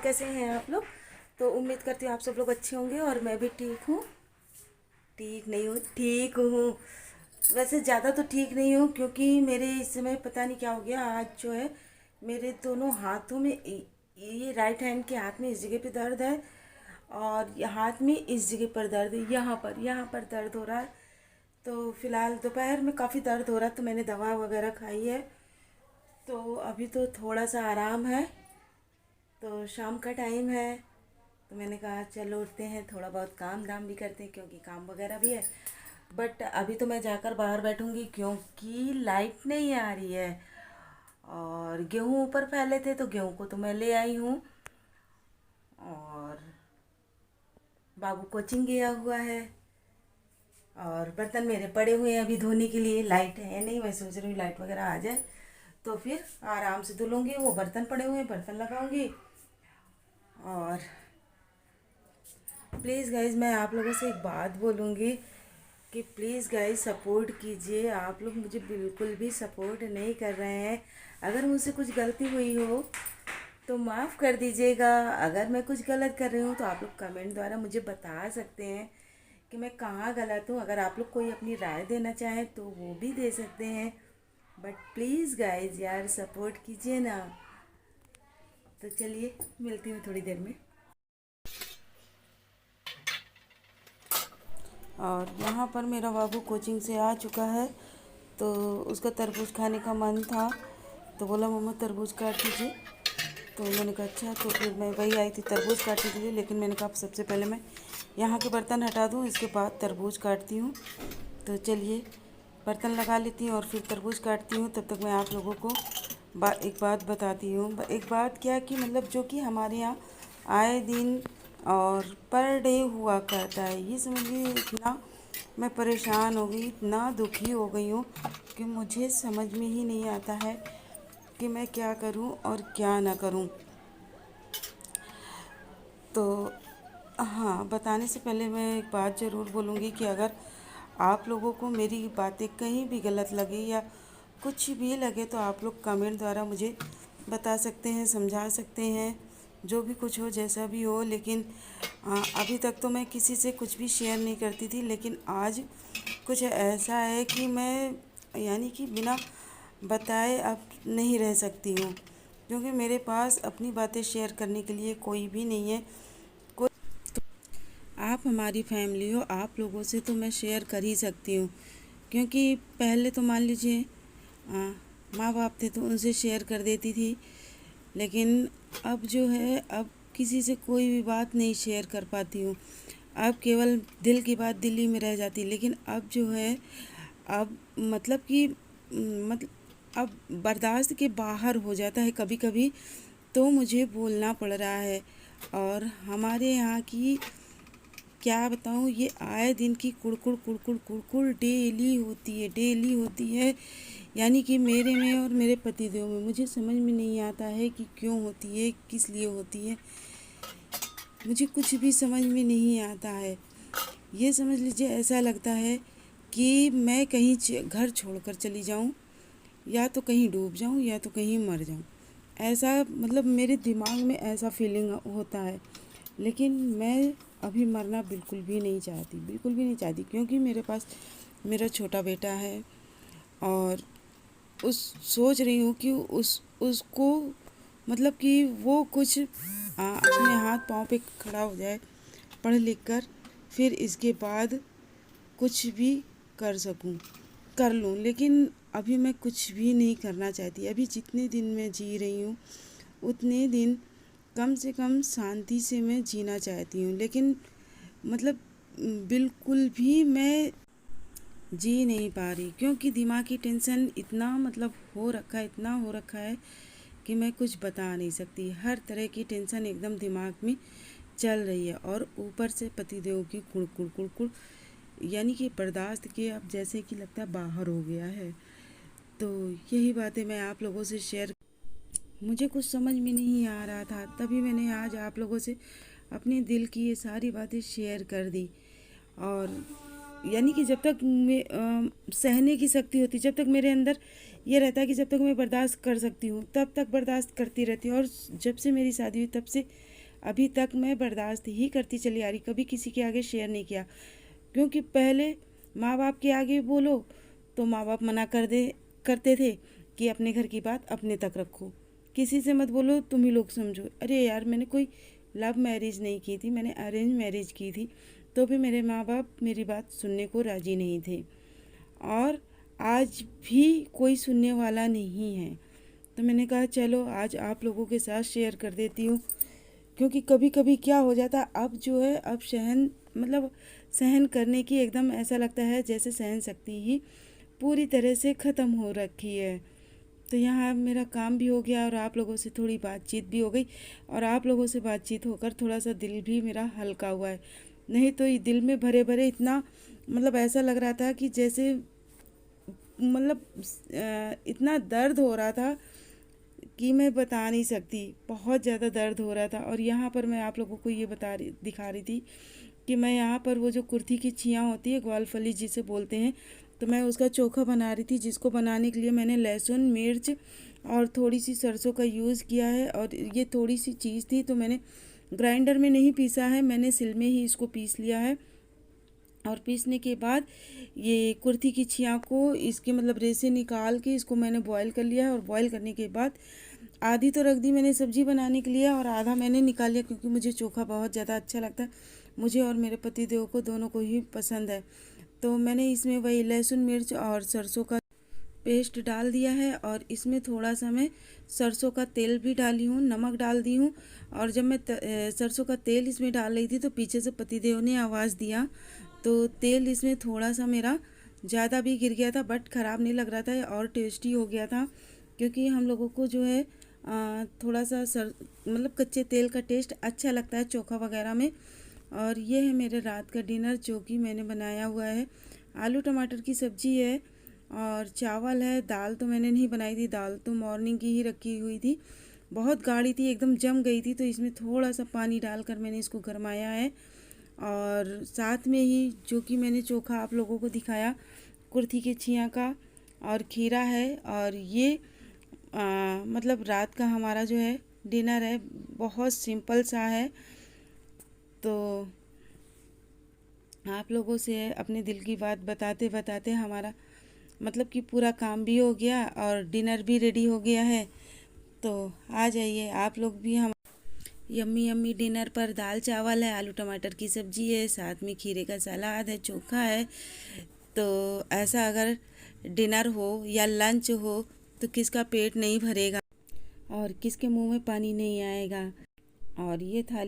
कैसे हैं आप लोग। तो उम्मीद करती हूँ आप सब लोग अच्छे होंगे और मैं भी ठीक हूँ। ठीक नहीं हूँ, ठीक हूँ। वैसे ज़्यादा तो ठीक नहीं हूँ क्योंकि मेरे इस समय पता नहीं क्या हो गया। आज जो है मेरे दोनों हाथों में ये राइट हैंड के हाथ में इस जगह पे दर्द है और ये हाथ में इस जगह पर दर्द है, यहाँ पर दर्द हो रहा है। तो फिलहाल दोपहर में काफ़ी दर्द हो रहा है तो मैंने दवा वगैरह खाई है। तो अभी तो थोड़ा सा आराम है। तो शाम का टाइम है तो मैंने कहा चलो उठते हैं, थोड़ा बहुत काम धाम भी करते हैं क्योंकि काम वगैरह भी है। बट अभी तो मैं जाकर बाहर बैठूंगी क्योंकि लाइट नहीं आ रही है। और गेहूं ऊपर फैले थे तो गेहूं को तो मैं ले आई हूँ। और बाबू कोचिंग गया हुआ है और बर्तन मेरे पड़े हुए हैं अभी धोने के लिए। लाइट है नहीं, मैं सोच रही हूँ लाइट वगैरह आ जाए तो फिर आराम से धुलूँगी। वो बर्तन पड़े हुए हैं, बर्तन लगाऊंगी। और प्लीज़ गाइज़ मैं आप लोगों से एक बात बोलूँगी कि प्लीज़ गाइज़ सपोर्ट कीजिए। आप लोग मुझे बिल्कुल भी सपोर्ट नहीं कर रहे हैं। अगर मुझसे कुछ गलती हुई हो तो माफ़ कर दीजिएगा। अगर मैं कुछ गलत कर रही हूँ तो आप लोग कमेंट द्वारा मुझे बता सकते हैं कि मैं कहाँ गलत हूँ। अगर आप लोग कोई अपनी राय देना चाहें तो वो भी दे सकते हैं। बट प्लीज़ गाइज़ यार सपोर्ट कीजिए ना। तो चलिए मिलती हूँ थोड़ी देर में। और यहाँ पर मेरा बाबू कोचिंग से आ चुका है तो उसका तरबूज खाने का मन था तो बोला मम्मा तरबूज काट दीजिए। तो मैंने कहा अच्छा। तो फिर मैं वही आई थी तरबूज काटने के लिए, लेकिन मैंने कहा सबसे पहले मैं यहाँ के बर्तन हटा दूँ, इसके बाद तरबूज काटती हूँ। तो चलिए बर्तन लगा लेती हूँ और फिर तरबूज काटती हूँ। तब तक मैं आप लोगों को एक बात बताती हूँ। एक बात क्या कि मतलब जो कि हमारे यहाँ आए दिन और पर डे हुआ करता है। ये समझिए इतना मैं परेशान हो गई, इतना दुखी हो गई हूँ कि मुझे समझ में ही नहीं आता है कि मैं क्या करूँ और क्या ना करूँ। तो हाँ, बताने से पहले मैं एक बात ज़रूर बोलूँगी कि अगर आप लोगों को मेरी बातें कहीं भी गलत लगे या कुछ भी लगे तो आप लोग कमेंट द्वारा मुझे बता सकते हैं, समझा सकते हैं, जो भी कुछ हो जैसा भी हो। लेकिन अभी तक तो मैं किसी से कुछ भी शेयर नहीं करती थी, लेकिन आज कुछ ऐसा है कि मैं यानी कि बिना बताए अब नहीं रह सकती हूँ क्योंकि मेरे पास अपनी बातें शेयर करने के लिए कोई भी नहीं है। आप हमारी फैमिली हो, आप लोगों से तो मैं शेयर कर ही सकती हूँ क्योंकि पहले तो मान लीजिए माँ बाप थे तो उनसे शेयर कर देती थी। लेकिन अब जो है अब किसी से कोई भी बात नहीं शेयर कर पाती हूँ। अब केवल दिल की बात दिल ही में रह जाती है। लेकिन अब जो है अब मतलब कि मतलब अब बर्दाश्त के बाहर हो जाता है कभी कभी, तो मुझे बोलना पड़ रहा है। और हमारे यहाँ की क्या बताऊँ, ये आए दिन की कुड़कुड़ कुड़कुड़ कुड़कुड़ डेली होती है, डेली होती है। यानी कि मेरे में और मेरे पतिदेव में मुझे समझ में नहीं आता है कि क्यों होती है, किस लिए होती है, मुझे कुछ भी समझ में नहीं आता है। ये समझ लीजिए ऐसा लगता है कि मैं कहीं घर छोड़कर चली जाऊं, या तो कहीं डूब जाऊं या तो कहीं मर जाऊं। ऐसा मतलब मेरे दिमाग में ऐसा फीलिंग होता है। लेकिन मैं अभी मरना बिल्कुल भी नहीं चाहती, बिल्कुल भी नहीं चाहती क्योंकि मेरे पास मेरा छोटा बेटा है और उस सोच रही हूँ कि उसको मतलब कि वो कुछ अपने हाथ पाँव पे खड़ा हो जाए, पढ़ लिख कर, फिर इसके बाद कुछ भी कर सकूं, कर लूं। लेकिन अभी मैं कुछ भी नहीं करना चाहती। अभी जितने दिन मैं जी रही हूँ उतने दिन कम से कम शांति से मैं जीना चाहती हूँ। लेकिन मतलब बिल्कुल भी मैं जी नहीं पा रही क्योंकि दिमागी टेंशन इतना मतलब हो रखा है, इतना हो रखा है कि मैं कुछ बता नहीं सकती। हर तरह की टेंशन एकदम दिमाग में चल रही है और ऊपर से पतिदेव की कुड़कुड़ कुड़कुड़ यानी कि बर्दाश्त के अब जैसे कि लगता है बाहर हो गया है। तो यही बातें मैं आप लोगों से शेयर, मुझे कुछ समझ में नहीं आ रहा था तभी मैंने आज आप लोगों से अपने दिल की ये सारी बातें शेयर कर दी। और यानी कि जब तक मैं सहने की शक्ति होती, जब तक मेरे अंदर ये रहता है कि जब तक मैं बर्दाश्त कर सकती हूँ तब तक बर्दाश्त करती रहती हूँ। और जब से मेरी शादी हुई तब से अभी तक मैं बर्दाश्त ही करती चली आ रही, कभी किसी के आगे शेयर नहीं किया। क्योंकि पहले माँ बाप के आगे बोलो तो माँ बाप मना करते थे कि अपने घर की बात अपने तक रखो, किसी से मत बोलो, तुम ही लोग समझो। अरे यार, मैंने कोई लव मैरिज नहीं की थी, मैंने अरेंज मैरिज की थी, तो भी मेरे माँ बाप मेरी बात सुनने को राज़ी नहीं थे और आज भी कोई सुनने वाला नहीं है। तो मैंने कहा चलो आज आप लोगों के साथ शेयर कर देती हूँ। क्योंकि कभी कभी क्या हो जाता, अब जो है अब सहन करने की एकदम ऐसा लगता है जैसे सहन शक्ति ही पूरी तरह से ख़त्म हो रखी है। तो यहाँ मेरा काम भी हो गया और आप लोगों से थोड़ी बातचीत भी हो गई और आप लोगों से बातचीत होकर थोड़ा सा दिल भी मेरा हल्का हुआ है। नहीं तो ये दिल में भरे भरे इतना ऐसा लग रहा था कि जैसे इतना दर्द हो रहा था कि मैं बता नहीं सकती, बहुत ज़्यादा दर्द हो रहा था। और यहाँ पर मैं आप लोगों को ये दिखा रही थी कि मैं यहाँ पर वो जो कुर्थी की छियाँ होती है, ग्वालफली जिसे बोलते हैं, तो मैं उसका चोखा बना रही थी, जिसको बनाने के लिए मैंने लहसुन, मिर्च और थोड़ी सी सरसों का यूज़ किया है। और ये थोड़ी सी चीज़ थी तो मैंने ग्राइंडर में नहीं पीसा है, मैंने सिल में ही इसको पीस लिया है। और पीसने के बाद ये कुर्थी की छिया को इसके रेसे निकाल के इसको मैंने बॉईल कर लिया है। और बॉईल करने के बाद आधी तो रख दी मैंने सब्जी बनाने के लिए और आधा मैंने निकाल लिया, क्योंकि मुझे चोखा बहुत ज़्यादा अच्छा लगता है, मुझे और मेरे पति देव को दोनों को ही पसंद है। तो मैंने इसमें वही लहसुन, मिर्च और सरसों का पेस्ट डाल दिया है और इसमें थोड़ा सा मैं सरसों का तेल भी डाली हूँ, नमक डाल दी हूँ। और जब मैं सरसों का तेल इसमें डाल रही थी तो पीछे से पतिदेव ने आवाज़ दिया, तो तेल इसमें थोड़ा सा मेरा ज़्यादा भी गिर गया था, बट ख़राब नहीं लग रहा था और टेस्टी हो गया था। क्योंकि हम लोगों को जो है थोड़ा सा कच्चे तेल का टेस्ट अच्छा लगता है चोखा वगैरह में। और ये है मेरे रात का डिनर जो कि मैंने बनाया हुआ है। आलू टमाटर की सब्ज़ी है और चावल है। दाल तो मैंने नहीं बनाई थी, दाल तो मॉर्निंग की ही रखी हुई थी, बहुत गाढ़ी थी, एकदम जम गई थी, तो इसमें थोड़ा सा पानी डालकर मैंने इसको गरमाया है। और साथ में ही जो कि मैंने चोखा आप लोगों को दिखाया कुर्थी के छिया का और खीरा है। और ये रात का हमारा जो है डिनर है, बहुत सिंपल सा है। तो आप लोगों से अपने दिल की बात बताते बताते हमारा कि पूरा काम भी हो गया और डिनर भी रेडी हो गया है। तो आ जाइए आप लोग भी हम यम्मी यम्मी डिनर पर। दाल चावल है, आलू टमाटर की सब्ज़ी है, साथ में खीरे का सलाद है, चोखा है। तो ऐसा अगर डिनर हो या लंच हो तो किसका पेट नहीं भरेगा और किसके मुंह में पानी नहीं आएगा। और ये थाली